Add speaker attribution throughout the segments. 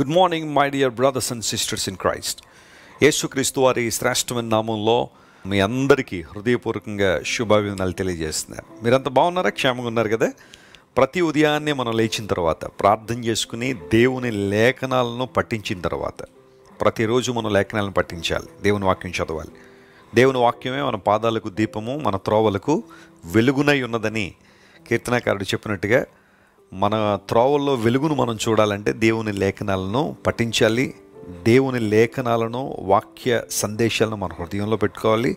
Speaker 1: Good morning my dear brothers and sisters in Christ. యేసుక్రీస్తు వారి శ్రేష్టమైన నామంలో మీ అందరికీ హృదయపూర్వకంగా శుభాభివందనాలు తెలియజేస్తున్నారు. మీరంతా బాగున్నారా? క్షేమంగా ఉన్నారు కదా? ప్రతి ఉదయాన్నే మనం లేచిన తర్వాత ప్రార్థన చేసుకుని దేవుని లేఖనాలను పఠించిన తర్వాత ప్రతిరోజు మనం లేఖనాలను పఠించాలి. దేవుని వాక్యం చదవాలి. దేవుని వాక్యమే మన పాదాలకు దీపము, మన త్రోవలకు వెలుగునై ఉన్నదని కీర్తనకారుడు చెప్పినట్టుగా మన త్రోవల్లో వెలుగును మనం చూడాలంటే దేవుని లేఖనాలను పఠించాలి. దేవుని లేఖనాలను, వాక్య సందేశాలను మన హృదయంలో పెట్టుకోవాలి.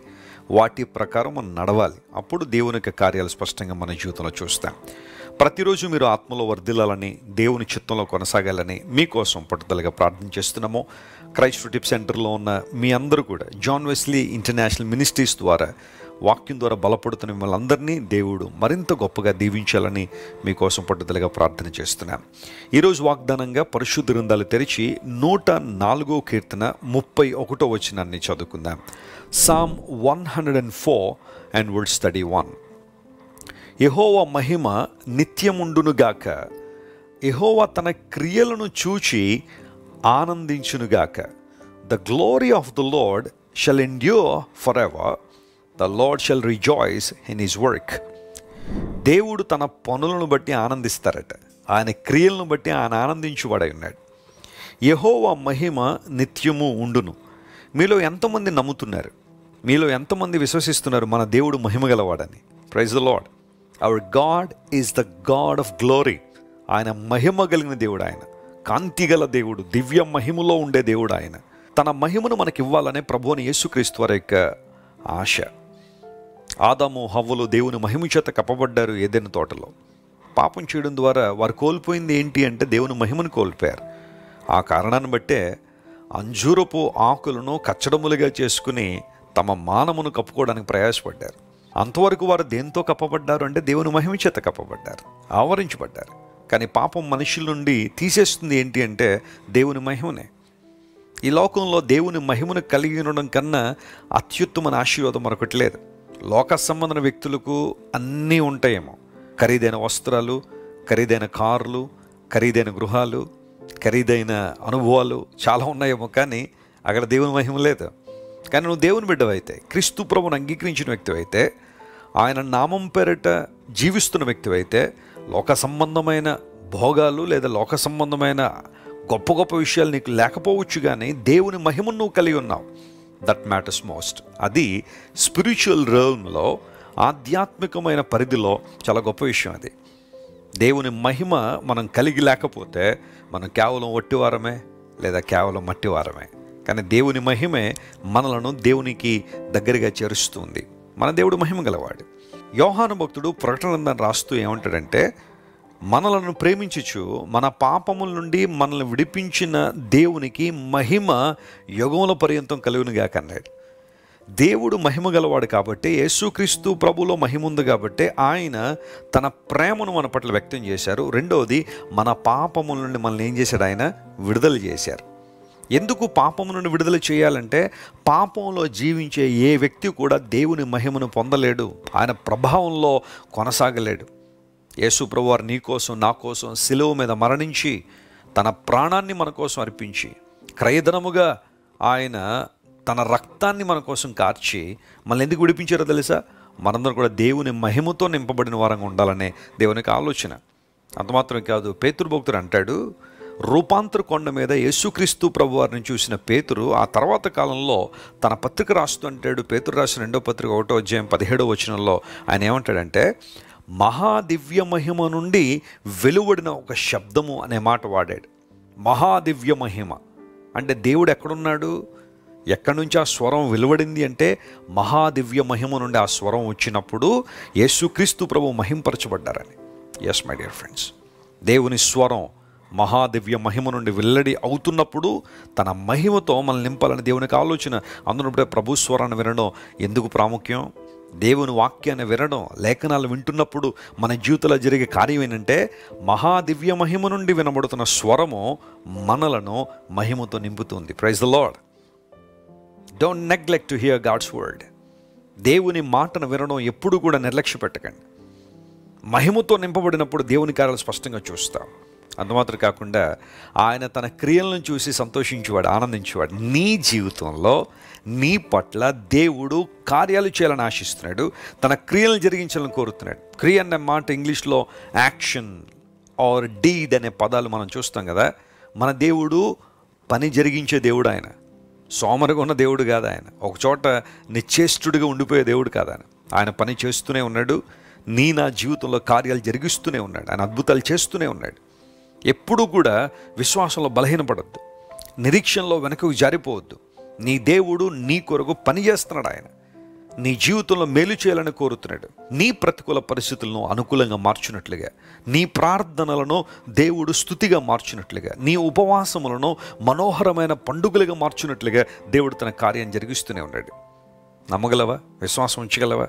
Speaker 1: వాటి ప్రకారం మనం నడవాలి. అప్పుడు దేవుని యొక్క కార్యాలు స్పష్టంగా మన జీవితంలో చూస్తాం. ప్రతిరోజు మీరు ఆత్మలో వర్ధిల్లాలని, దేవుని చిత్తంలో కొనసాగాలని మీకోసం పట్టుదలగా ప్రార్థన చేస్తున్నాము. క్రైస్ట్ టిప్ సెంటర్లో ఉన్న మీ అందరూ కూడా జాన్ వెస్లీ ఇంటర్నేషనల్ మినిస్ట్రీస్ ద్వారా వాక్యం ద్వారా బలపడుతున్న మిమ్మల్ని అందరినీ దేవుడు మరింత గొప్పగా దీవించాలని మీకోసం పట్టుదలగా ప్రార్థన చేస్తున్నాం. ఈరోజు వాగ్దానంగా పరిశుద్ధ గ్రంథాలు తెరిచి 104వ కీర్తన 31వ వచనాన్ని చదువుకుందాం. Psalm 104 and verse 31. యెహోవా మహిమ నిత్యముండునుగాక, యెహోవా తన క్రియలను చూచి ఆనందించునుగాక. The glory of the Lord shall endure forever. The Lord shall rejoice in his work. దేవుడు తన పనులను బట్టి ఆనందిస్తారట. ఆయన క్రియలను బట్టి ఆయన ఆనందించువాడై ఉన్నాడు. యెహోవా మహిమ నిత్యము ఉండును. మీలో ఎంతమంది నమ్ముతున్నారు? మీలో ఎంతమంది విశ్వసిస్తున్నారు మన దేవుడు మహిమ గలవాడని? Praise the Lord. Our God is the God of glory. ఆయన మహిమ కలిగిన దేవుడు, ఆయన కాంతిగల దేవుడు, దివ్య మహిమలో ఉండే దేవుడు. ఆయన తన మహిమను మనకి ఇవ్వాలనే ప్రభువుని యేసుక్రీస్తు వారి యొక్క ఆశ. ఆదాము హవ్వలు దేవుని మహిమ చేత కప్పబడ్డారు ఏదైనా తోటలో. పాపం చేయడం ద్వారా వారు కోల్పోయింది ఏంటి అంటే దేవుని మహిమను కోల్పోయారు. ఆ కారణాన్ని బట్టే అంజూరపు ఆకులను కచ్చడములుగా చేసుకుని తమ మానమును కప్పుకోవడానికి ప్రయాసపడ్డారు. అంతవరకు వారు దేంతో కప్పబడ్డారు అంటే దేవుని మహిమ చేత కప్పబడ్డారు, ఆవరించబడ్డారు. కానీ పాపం మనుషుల నుండి తీసేస్తుంది ఏంటి అంటే దేవుని మహిమనే. ఈ లోకంలో దేవుని మహిమను కలిగి ఉండడం కన్నా అత్యుత్తమైన ఆశీర్వాదం మరొకటి లేదు. లోక సంబంధమైన వ్యక్తులకు అన్నీ ఉంటాయేమో, ఖరీదైన వస్త్రాలు, ఖరీదైన కార్లు, ఖరీదైన గృహాలు, ఖరీదైన అనుభవాలు చాలా ఉన్నాయేమో. కానీ అక్కడ దేవుని మహిమ లేదు. కానీ నువ్వు దేవుని బిడ్డవైతే, క్రీస్తు ప్రభువును అంగీకరించిన వ్యక్తివైతే, ఆయన నామం పేరిట జీవిస్తున్న వ్యక్తివైతే లోక సంబంధమైన భోగాలు లేదా లోక సంబంధమైన గొప్ప గొప్ప విషయాలు నీకు లేకపోవచ్చు, కానీ దేవుని మహిమను నువ్వు కలిగి ఉన్నావు. That matters most. అది స్పిరిచువల్ రియల్మ్లో, ఆధ్యాత్మికమైన పరిధిలో చాలా గొప్ప విషయం. అది దేవుని మహిమ మనం కలిగి లేకపోతే మనం కేవలం వట్టివారమే లేదా కేవలం మట్టివారమే. కానీ దేవుని మహిమే మనలను దేవునికి దగ్గరగా చేరుస్తుంది. మన దేవుడు మహిమ గలవాడు. యోహాను భక్తుడు ప్రకటన గ్రంథాన్ని రాస్తూ ఏమంటాడంటే, మనలను ప్రేమించుచు మన పాపముల నుండి మనల్ని విడిపించిన దేవునికి మహిమ యుగముల పర్యంతం కలుగునుగాక అన్నాడు. దేవుడు మహిమ గలవాడు కాబట్టి, యేసుక్రీస్తు ప్రభులో మహిమ ఉంది కాబట్టి ఆయన తన ప్రేమను మన పట్ల వ్యక్తం చేశారు. రెండవది, మన పాపముల నుండి మనల్ని ఏం చేశాడు? ఆయన విడుదల చేశారు. ఎందుకు పాపము నుండి విడుదల చేయాలంటే, పాపంలో జీవించే ఏ వ్యక్తి కూడా దేవుని మహిమను పొందలేడు, ఆయన ప్రభావంలో కొనసాగలేడు. యేసు ప్రభువారు నీ కోసం, నా కోసం శిలువ మీద మరణించి తన ప్రాణాన్ని మన కోసం అర్పించి, క్రయధనముగా ఆయన తన రక్తాన్ని మన కోసం కార్చి మనల్ని ఎందుకు విడిపించారో తెలుసా? మనందరం కూడా దేవుని మహిమతో నింపబడిన వారంగా ఉండాలనే దేవునికి ఆలోచన. అంత మాత్రం కాదు, పేతురు భక్తుడు అంటాడు, రూపాంతర కొండ మీద యేసుక్రీస్తు ప్రభువారిని చూసిన పేతురు ఆ తర్వాత కాలంలో తన పత్రిక రాస్తూ అంటాడు. పేతురు రాసిన 2వ పత్రిక 1వ అధ్యాయం 17వ వచనంలో ఆయన ఏమంటాడంటే, మహాదివ్య మహిమ నుండి వెలువడిన ఒక శబ్దము అనే మాట వాడాడు. మహాదివ్య మహిమ అంటే దేవుడు ఎక్కడున్నాడు, ఎక్కడి నుంచి ఆ స్వరం వెలువడింది అంటే, మహాదివ్య మహిమ నుండి ఆ స్వరం వచ్చినప్పుడు యేసుక్రీస్తు ప్రభు మహింపరచబడ్డారని. ఎస్ మై డియర్ ఫ్రెండ్స్, దేవుని స్వరం మహాదివ్య మహిమ నుండి వెల్లడి అవుతున్నప్పుడు తన మహిమతో మనల్ని నింపాలని దేవునికి ఆలోచన. అందులో ప్రభు స్వరాన్ని వినడం ఎందుకు ప్రాముఖ్యం? దేవుని వాక్యాన్ని వినడం, లేఖనాలు వింటున్నప్పుడు మన జీవితంలో జరిగే కార్యం ఏంటంటే, మహాదివ్య మహిమ నుండి వినబడుతున్న స్వరము మనలను మహిమతో నింపుతుంది. Praise the Lord. Don't neglect to hear God's word. దేవుని మాటను వినడం ఎప్పుడు కూడా నిర్లక్ష్య పెట్టకండి. మహిమతో నింపబడినప్పుడు దేవుని కార్యాలు స్పష్టంగా చూస్తాం. అంతమాత్రం కాకుండా ఆయన తన క్రియలను చూసి సంతోషించేవాడు, ఆనందించేవాడు. నీ జీవితంలో నీ పట్ల దేవుడు కార్యాలు చేయాలని ఆశిస్తున్నాడు, తన క్రియలను జరిగించాలని కోరుతున్నాడు. క్రియ అనే మాట ఇంగ్లీష్లో యాక్షన్ ఆర్ డీడ్ అనే పదాలు మనం చూస్తాం కదా. మన దేవుడు పని జరిగించే దేవుడు. ఆయన సోమరిగా ఉన్న దేవుడు కాదు. ఆయన ఒకచోట నిశ్చేష్టుడిగా ఉండిపోయే దేవుడు కాదు. ఆయన పని చేస్తూనే ఉన్నాడు. నా జీవితంలో కార్యాలు జరిగిస్తూనే ఉన్నాడు. ఆయన అద్భుతాలు చేస్తూనే ఉన్నాడు. ఎప్పుడూ కూడా విశ్వాసంలో బలహీనపడద్దు, నిరీక్షణలో వెనకకు జారిపోవద్దు. నీ దేవుడు నీ కొరకు పని చేస్తున్నాడు. ఆయన నీ జీవితంలో మేలు చేయాలని కోరుతున్నాడు. నీ ప్రతికూల పరిస్థితులను అనుకూలంగా మార్చినట్లుగా, నీ ప్రార్థనలను దేవుడు స్తుతిగా మార్చినట్లుగా, నీ ఉపవాసములను మనోహరమైన పండుగలుగా మార్చినట్లుగా దేవుడు తన కార్యం జరిగిస్తూనే ఉన్నాడు. నమ్మగలవా? విశ్వాసం ఉంచగలవా?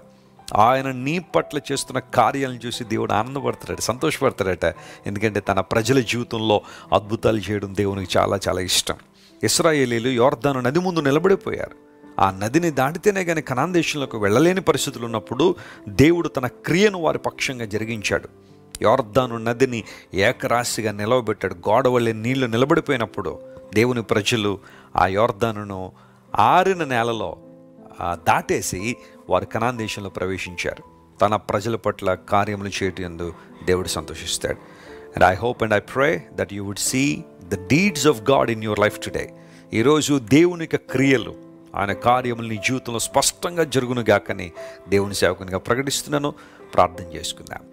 Speaker 1: ఆయన నీ పట్ల చేస్తున్న కార్యాలను చూసి దేవుడు ఆనందపడతాడు, సంతోషపడతాడట. ఎందుకంటే తన ప్రజల జీవితంలో అద్భుతాలు చేయడం దేవునికి చాలా చాలా ఇష్టం. ఇశ్రాయేలీయులు యోర్దాను నది ముందు నిలబడిపోయారు. ఆ నదిని దాటితేనే కానీ కనాన్ దేశంలోకి వెళ్ళలేని పరిస్థితులు ఉన్నప్పుడు దేవుడు తన క్రియను వారి పక్షంగా జరిగించాడు. యోర్దాను నదిని ఏకరాశిగా నిలవబెట్టాడు. గోడవల్లే నీళ్లు నిలబడిపోయినప్పుడు దేవుని ప్రజలు ఆ యోర్దానును ఆరిన నేలలో దాటేసి వారు కనాన్ దేశంలో ప్రవేశించారు. తన ప్రజల పట్ల కార్యములు చేయటందు దేవుడు సంతోషిస్తాడు. And I hope and I pray that you would see the deeds of God in your life today. ఈరోజు దేవుని యొక్క క్రియలు, ఆయన కార్యములు నీ జీవితంలో స్పష్టంగా జరుగును గాకని దేవుని సేవకునిగా ప్రకటిస్తున్నాను. ప్రార్థన చేసుకుందాం.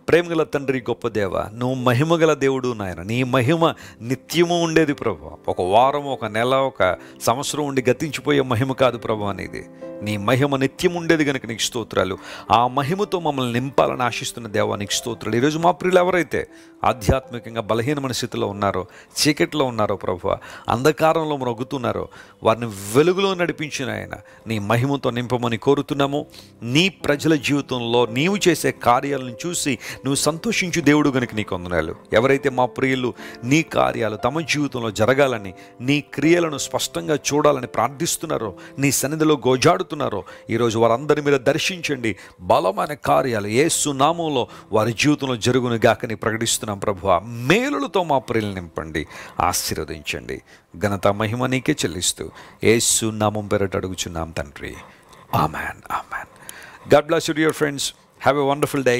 Speaker 1: ప్రేమగల తండ్రి, గొప్ప దేవ, నువ్వు మహిమగల దేవుడు నాయన. నీ మహిమ నిత్యము ఉండేది ప్రభు. ఒక వారం, ఒక నెల, ఒక సంవత్సరం ఉండి గతించిపోయే మహిమ కాదు ప్రభు అనేది. నీ మహిమ నిత్యం ఉండేది కనుక నీకు స్తోత్రాలు. ఆ మహిమతో మమ్మల్ని నింపాలని ఆశిస్తున్న దేవా నీకు స్తోత్రాలు. ఈరోజు మా ప్రియులు ఎవరైతే ఆధ్యాత్మికంగా బలహీనమైన స్థితిలో ఉన్నారో, చీకట్లో ఉన్నారో ప్రభు, అంధకారంలో మ్రొగ్గుతున్నారో, వారిని వెలుగులో నడిపించిన ఆయన నీ మహిమతో నింపమని కోరుతున్నాము. నీ ప్రజల జీవితంలో నీవు చేసే కార్యాలను చూసి నువ్వు సంతోషించు దేవుడు కనుక నీకు వందనాలు. ఎవరైతే మా ప్రియులు నీ కార్యాలు తమ జీవితంలో జరగాలని, నీ క్రియలను స్పష్టంగా చూడాలని ప్రార్థిస్తున్నారో, నీ సన్నిధిలో గోజాడుతున్నారో, ఈరోజు వారందరి మీద దర్శించండి. బలమైన కార్యాలు యేసు నామంలో వారి జీవితంలో జరుగును గాకని ప్రకటిస్తున్నాం ప్రభువా. మేలులతో మా ప్రియులు నింపండి, ఆశీర్వదించండి. ఘనత మహిమ నీకే చెల్లిస్తూ యేసు నామం పేరట అడుగుచున్నాం తండ్రి. Amen, amen. God bless you dear friends. Have a wonderful day.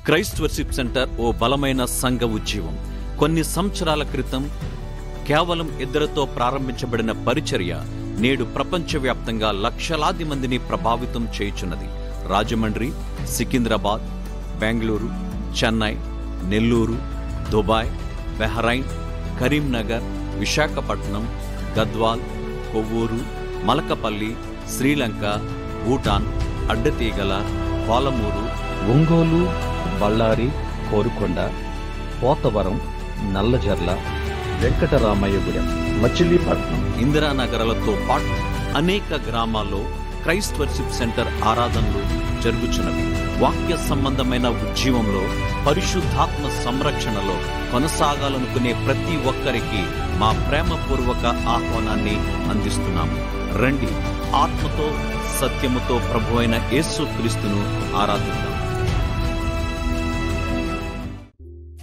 Speaker 2: Christ worship centre ఓ బలమైన సంఘ ఉజ్జీవం. కొన్ని సంవత్సరాల క్రితం కేవలం ఇద్దరితో ప్రారంభించబడిన పరిచర్య నేడు ప్రపంచవ్యాప్తంగా లక్షలాది మందిని ప్రభావితం చేయుచున్నది. రాజమండ్రి, సికింద్రాబాద్, బెంగళూరు, చెన్నై, నెల్లూరు, దుబాయ్, బెహ్రైన్, కరీంనగర్, విశాఖపట్నం, గద్వాల్, కొవ్వూరు, మలకపల్లి, శ్రీలంక, భూటాన్, అడ్డతీగల, పాలమూరు,
Speaker 3: ఒంగోలు, బళ్ళారి, కోరుకొండ, పోతవరం, నల్లజర్ల, వెంకటరామయ్యగూడెం, మచిలీపట్నం,
Speaker 2: ఇందిరానగర్లతో పాటు అనేక గ్రామాల్లో క్రైస్ట్ వర్షిప్ సెంటర్ ఆరాధనలు జరుగుచున్నవి. వాక్య సంబంధమైన ఉజ్జీవంలో, పరిశుద్ధాత్మ సంరక్షణలో కొనసాగాలనుకునే ప్రతి ఒక్కరికి మా ప్రేమపూర్వక ఆహ్వానాన్ని అందిస్తున్నాము. రండి, ఆత్మతో సత్యముతో ప్రభువైన యేసు క్రీస్తును ఆరాధిద్దాం.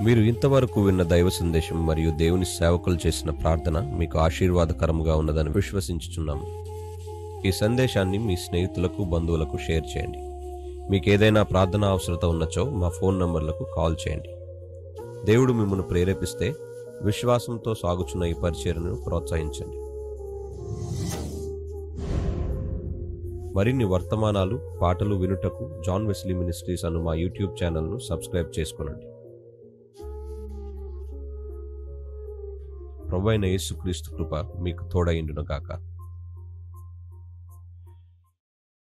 Speaker 4: మీరు ఇంతవరకు విన్న దైవ సందేశం మరియు దేవుని సేవకులు చేసిన ప్రార్థన మీకు ఆశీర్వాదకరంగా ఉన్నదని విశ్వసించుచున్నాము. ఈ సందేశాన్ని మీ స్నేహితులకు, బంధువులకు షేర్ చేయండి. మీకు ఏదైనా ప్రార్థన అవసరత ఉన్నచో మా ఫోన్ నంబర్లకు కాల్ చేయండి. దేవుడు మిమ్మల్ని ప్రేరేపిస్తే విశ్వాసంతో సాగుచున్న ఈ పరిచర్యను ప్రోత్సహించండి. మరిన్ని వర్తమానాలు, పాటలు వినుటకు జాన్ వెస్లీ మినిస్ట్రీస్ అను మా యూట్యూబ్ ఛానల్ను సబ్స్క్రైబ్ చేసుకొనండి. ప్రభువైన యేసుక్రీస్తు కృప మీకు తోడైండును గాక.